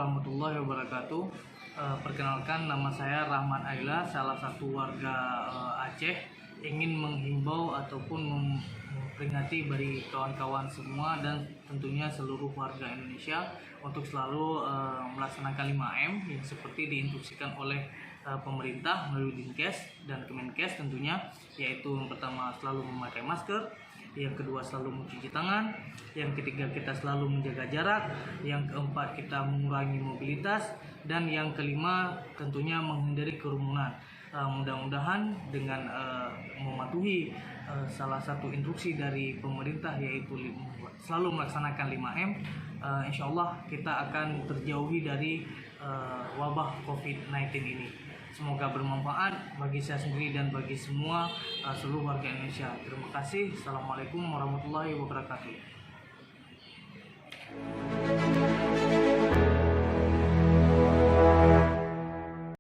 warahmatullahi wabarakatuh. Perkenalkan, nama saya Rahman Aila, salah satu warga Aceh. Ingin menghimbau ataupun memperingati bagi kawan-kawan semua dan tentunya seluruh warga Indonesia untuk selalu melaksanakan 5M yang seperti diinstruksikan oleh pemerintah melalui Dinkes dan Kemenkes tentunya, yaitu yang pertama selalu memakai masker, yang kedua selalu mencuci tangan, yang ketiga kita selalu menjaga jarak, yang keempat kita mengurangi mobilitas, dan yang kelima tentunya menghindari kerumunan. Mudah-mudahan dengan mematuhi salah satu instruksi dari pemerintah, yaitu selalu melaksanakan 5M, insya Allah kita akan terjauhi dari wabah COVID-19 ini. Semoga bermanfaat bagi saya sendiri dan bagi semua seluruh warga Indonesia. Terima kasih. Assalamualaikum warahmatullahi wabarakatuh.